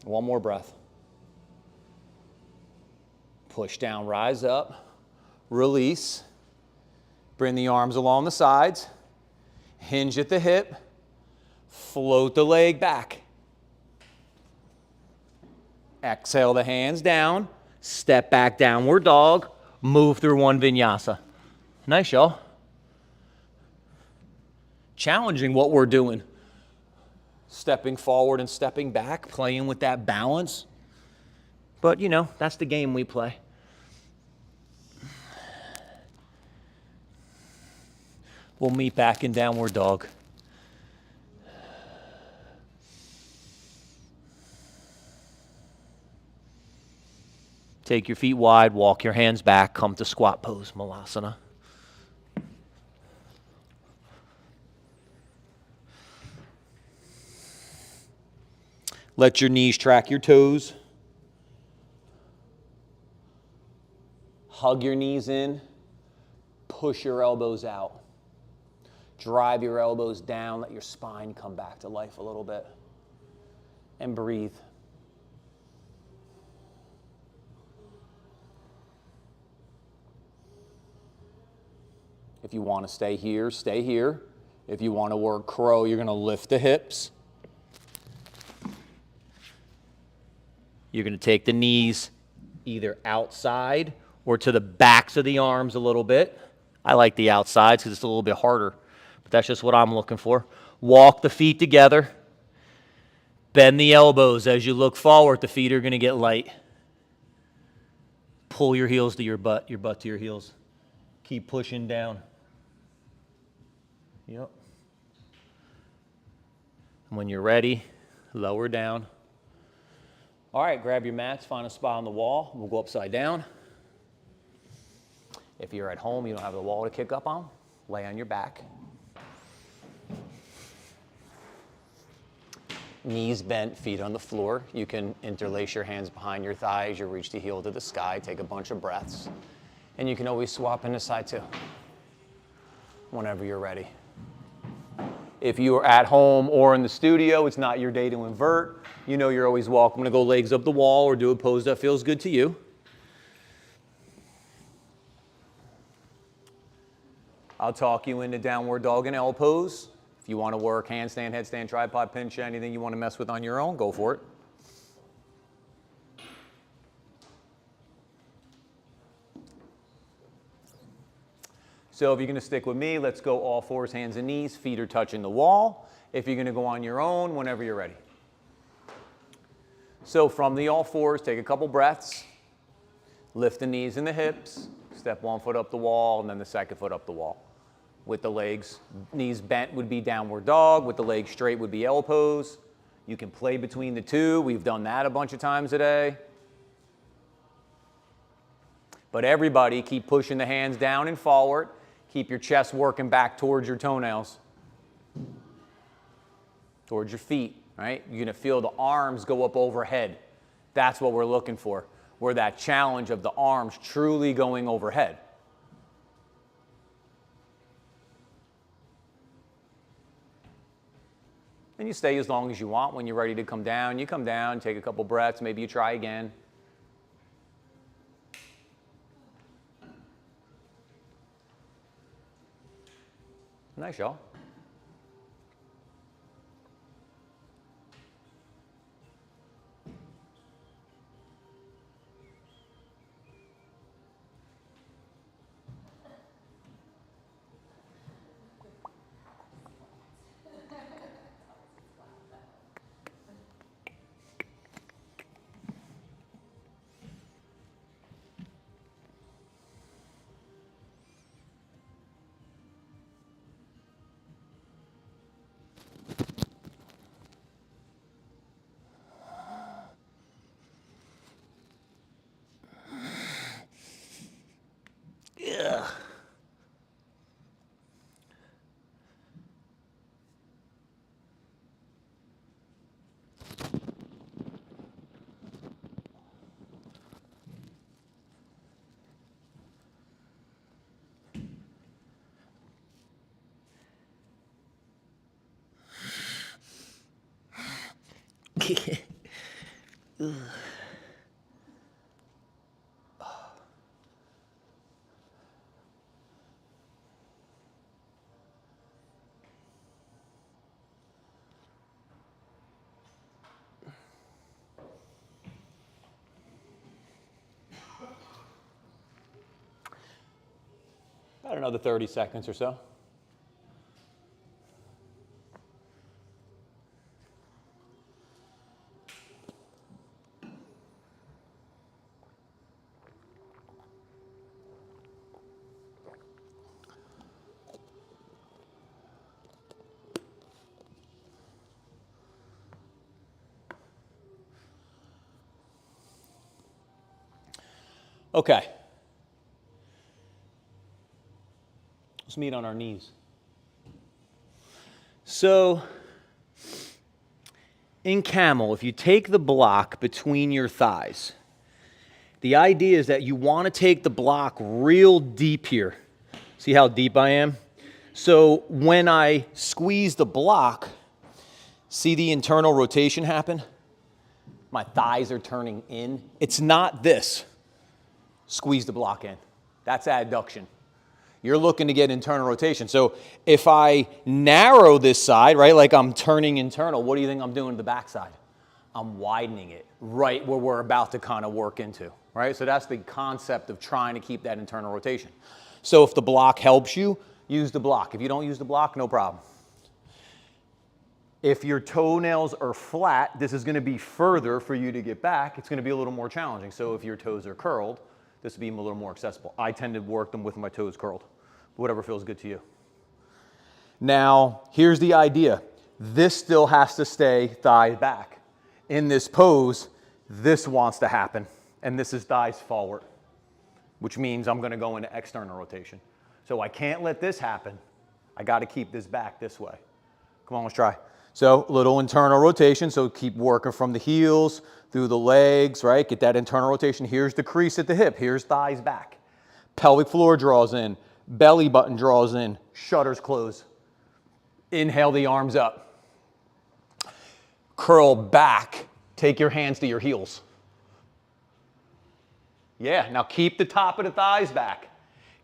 One more breath. Push down, rise up, release. Bring the arms along the sides. Hinge at the hip. Float the leg back. Exhale the hands down. Step back, downward dog. Move through one vinyasa. Nice, y'all. Challenging what we're doing. Stepping forward and stepping back, playing with that balance. But, you know, that's the game we play. We'll meet back in downward dog. Take your feet wide, walk your hands back, come to squat pose, Malasana. Let your knees track your toes. Hug your knees in. Push your elbows out. Drive your elbows down. Let your spine come back to life a little bit. And breathe. If you want to stay here, stay here. If you want to work crow, you're going to lift the hips. You're going to take the knees either outside or to the backs of the arms a little bit. I like the outsides because it's a little bit harder, but that's just what I'm looking for. Walk the feet together. Bend the elbows as you look forward. The feet are going to get light. Pull your heels to your butt to your heels. Keep pushing down. Yep. And when you're ready, lower down. All right, grab your mats, find a spot on the wall. We'll go upside down. If you're at home, you don't have the wall to kick up on, lay on your back. Knees bent, feet on the floor. You can interlace your hands behind your thighs. You reach the heel to the sky, take a bunch of breaths. And you can always swap into side two whenever you're ready. If you are at home or in the studio, it's not your day to invert. You know you're always welcome to go legs up the wall or do a pose that feels good to you. I'll talk you into downward dog and L pose. If you want to work handstand, headstand, tripod, pinch, anything you want to mess with on your own, go for it. So if you're going to stick with me, let's go all fours, hands and knees, feet are touching the wall. If you're going to go on your own, whenever you're ready. So from the all fours, take a couple breaths. Lift the knees and the hips. Step one foot up the wall and then the second foot up the wall. With the legs, knees bent would be downward dog. With the legs straight would be L pose. You can play between the two. We've done that a bunch of times today. But everybody keep pushing the hands down and forward. Keep your chest working back towards your toenails. Towards your feet, right? You're going to feel the arms go up overhead. That's what we're looking for. Where that challenge of the arms truly going overhead. And you stay as long as you want. When you're ready to come down, you come down, take a couple breaths, maybe you try again. Nice, y'all. Yeah. About another 30 seconds or so. Okay. Let's meet on our knees. So, in camel, if you take the block between your thighs, the idea is that you want to take the block real deep here. See how deep I am? So when I squeeze the block, see the internal rotation happen? My thighs are turning in. It's not this. Squeeze the block in. That's adduction. You're looking to get internal rotation. So if I narrow this side, right, like I'm turning internal, what do you think I'm doing to the back side? I'm widening it right where we're about to kind of work into, right? So that's the concept of trying to keep that internal rotation. So if the block helps you, use the block. If you don't use the block, no problem. If your toenails are flat, this is going to be further for you to get back. It's going to be a little more challenging. So if your toes are curled, this will be a little more accessible. I tend to work them with my toes curled. Whatever feels good to you. Now, here's the idea. This still has to stay thighs back. In this pose, this wants to happen, and this is thighs forward, which means I'm gonna go into external rotation. So I can't let this happen. I gotta keep this back this way. Come on, let's try. So little internal rotation, so keep working from the heels, through the legs, right? Get that internal rotation. Here's the crease at the hip, here's thighs back. Pelvic floor draws in, belly button draws in, shutters close. Inhale the arms up. Curl back, take your hands to your heels. Yeah, now keep the top of the thighs back.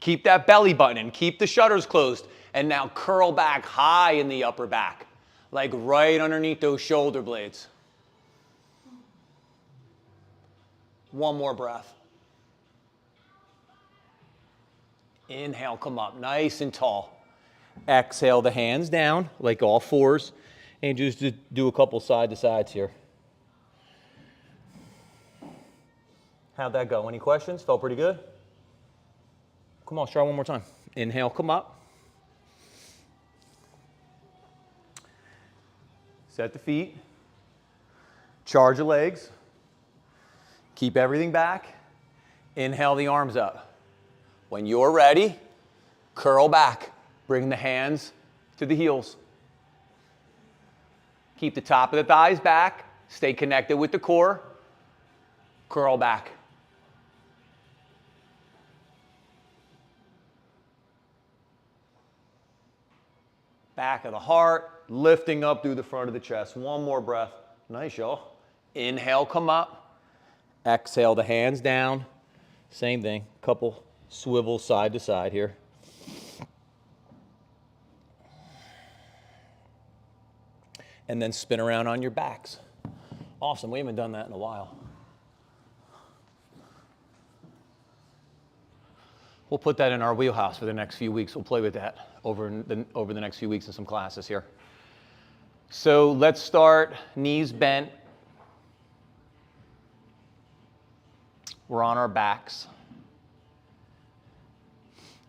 Keep that belly button in, keep the shutters closed, and now curl back high in the upper back, like right underneath those shoulder blades. One more breath. Inhale, come up nice and tall. Exhale the hands down like all fours, and just do a couple side to sides here. How'd that go? Any questions? Felt pretty good? Come on, let's try one more time. Inhale, come up. Set the feet. Charge the legs. Keep everything back. Inhale the arms up. When you're ready, curl back. Bring the hands to the heels. Keep the top of the thighs back. Stay connected with the core. Curl back. Back of the heart, lifting up through the front of the chest. One more breath. Nice, y'all. Inhale, come up. Exhale the hands down. Same thing. Couple swivels side to side here. And then spin around on your backs. Awesome. We haven't done that in a while. We'll put that in our wheelhouse for the next few weeks. We'll play with that over the next few weeks in some classes here. So let's start knees bent. We're on our backs.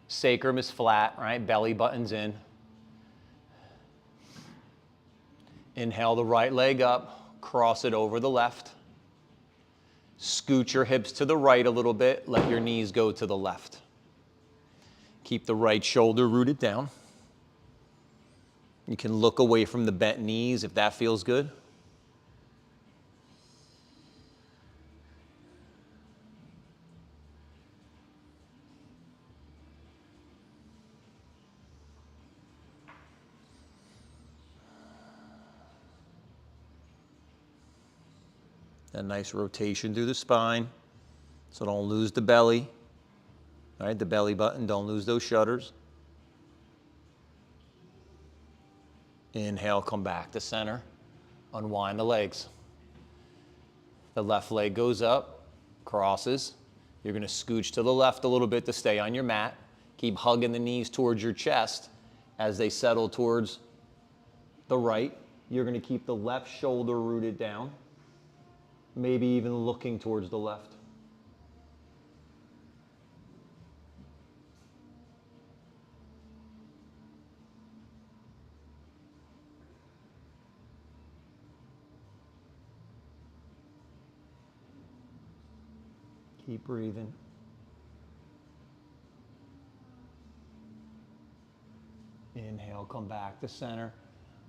Sacrum is flat, right? Belly button's in. Inhale the right leg up, cross it over the left. Scoot your hips to the right a little bit, let your knees go to the left. Keep the right shoulder rooted down. You can look away from the bent knees if that feels good. A nice rotation through the spine, so don't lose the belly. All right, the belly button, don't lose those shutters. Inhale, come back to center. Unwind the legs. The left leg goes up, crosses. You're gonna scooch to the left a little bit to stay on your mat. Keep hugging the knees towards your chest as they settle towards the right. You're gonna keep the left shoulder rooted down. Maybe even looking towards the left. Keep breathing. Inhale, come back to center.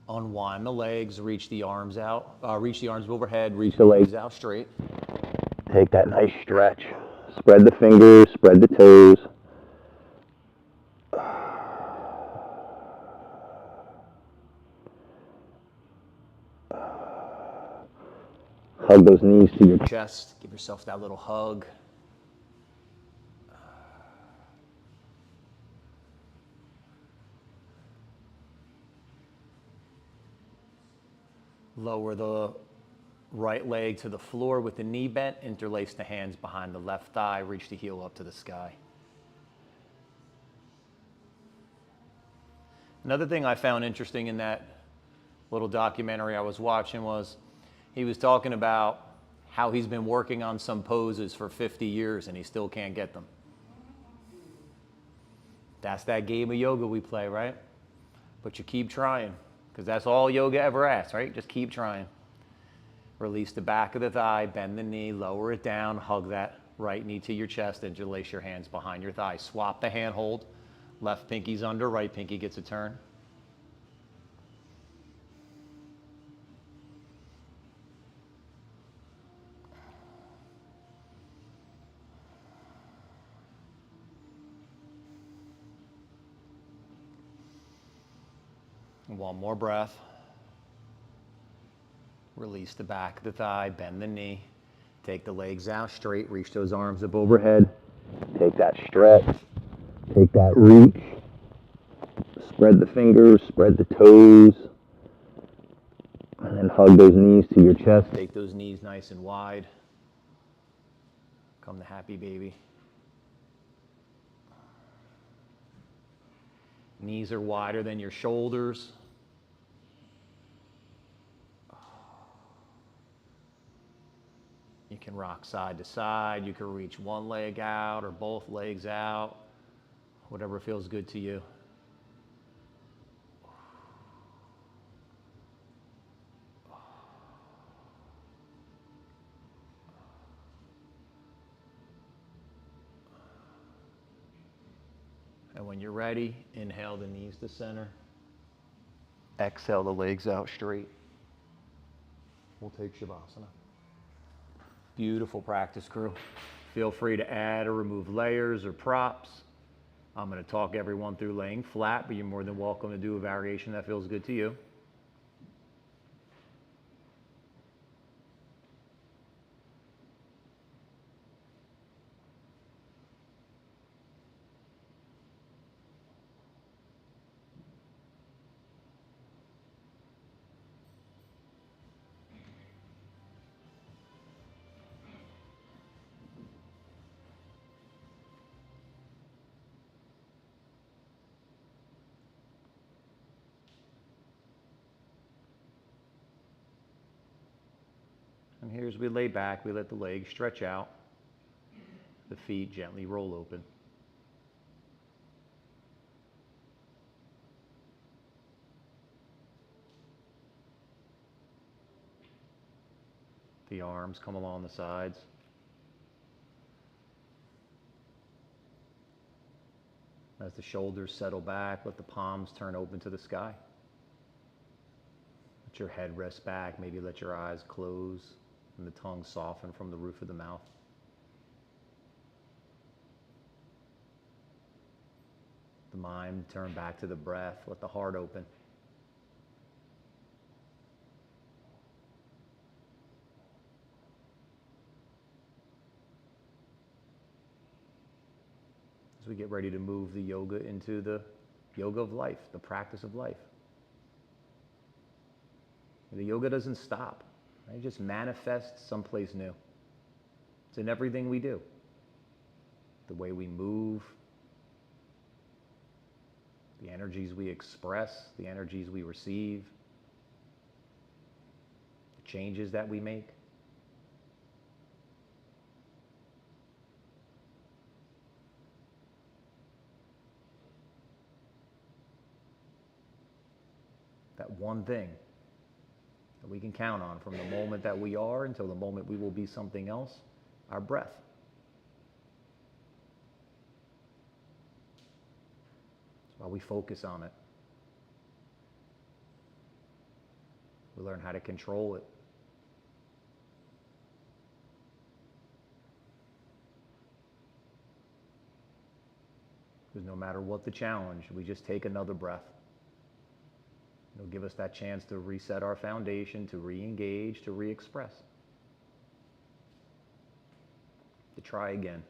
Unwind the legs, reach the arms out, reach the arms overhead, reach the legs out straight. Take that nice stretch. Spread the fingers, spread the toes. Hug those knees to your chest. Give yourself that little hug. Lower the right leg to the floor with the knee bent. Interlace the hands behind the left thigh. Reach the heel up to the sky. Another thing I found interesting in that little documentary I was watching was he was talking about how he's been working on some poses for 50 years and he still can't get them. That's that game of yoga we play, right? But you keep trying, because that's all yoga ever asks, right? Just keep trying. Release the back of the thigh, bend the knee, lower it down, hug that right knee to your chest, interlace your hands behind your thigh. Swap the hand hold. Left pinky's under, right pinky gets a turn. One more breath. Release the back of the thigh, bend the knee. Take the legs out straight, reach those arms up overhead. Take that stretch, take that reach. Spread the fingers, spread the toes. And then hug those knees to your chest. Take those knees nice and wide. Come to happy baby. Knees are wider than your shoulders. You can rock side to side. You can reach one leg out or both legs out. Whatever feels good to you. And when you're ready, inhale the knees to center. Exhale the legs out straight. We'll take Shavasana. Beautiful practice, crew. Feel free to add or remove layers or props. I'm going to talk everyone through laying flat, but you're more than welcome to do a variation that feels good to you. And here as we lay back, we let the legs stretch out. The feet gently roll open. The arms come along the sides. As the shoulders settle back, let the palms turn open to the sky. Let your head rest back. Maybe let your eyes close and the tongue soften from the roof of the mouth. The mind turn back to the breath. Let the heart open. As we get ready to move the yoga into the yoga of life, the practice of life. The yoga doesn't stop. Right? It just manifests someplace new. It's in everything we do. The way we move, the energies we express, the energies we receive, the changes that we make. That one thing that we can count on from the moment that we are until the moment we will be something else, our breath. That's why we focus on it. We learn how to control it. Because no matter what the challenge, we just take another breath. It'll give us that chance to reset our foundation, to re-engage, to re-express. To try again.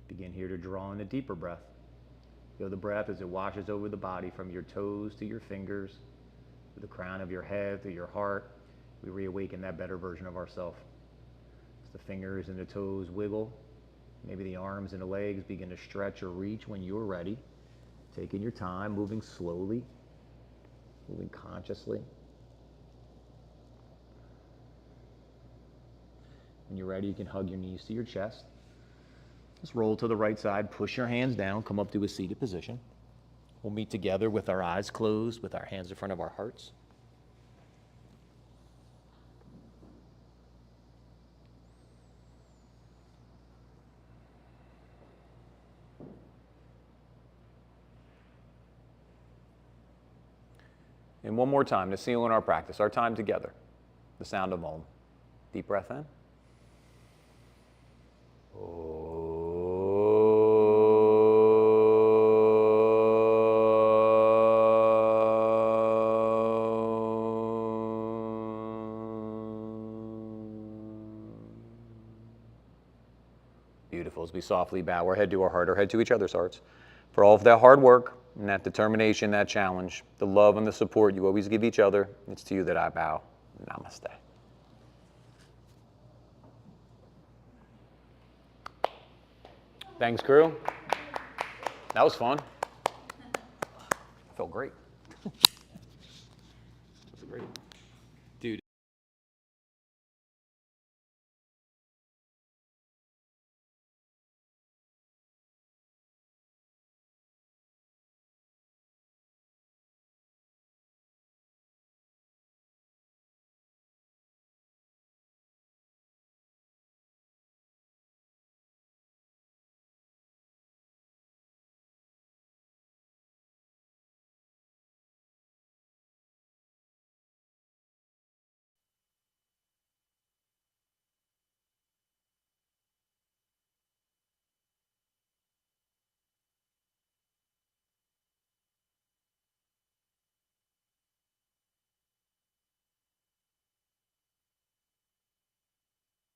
Begin here to draw in a deeper breath. Feel the breath as it washes over the body from your toes to your fingers, to the crown of your head, to your heart. We reawaken that better version of ourselves. As the fingers and the toes wiggle, Maybe the arms and the legs begin to stretch or reach when you're ready. Taking your time, moving slowly, moving consciously. When you're ready, you can hug your knees to your chest. Just roll to the right side, push your hands down, come up to a seated position. We'll meet together with our eyes closed, with our hands in front of our hearts. And one more time to seal in our practice, our time together. The sound of Om. Deep breath in. Beautiful. As we softly bow our head to our heart, our head to each other's hearts. For all of that hard work and that determination, that challenge, the love and the support you always give each other, it's to you that I bow. Namaste. Thanks, crew. That was fun. I felt great. It was great.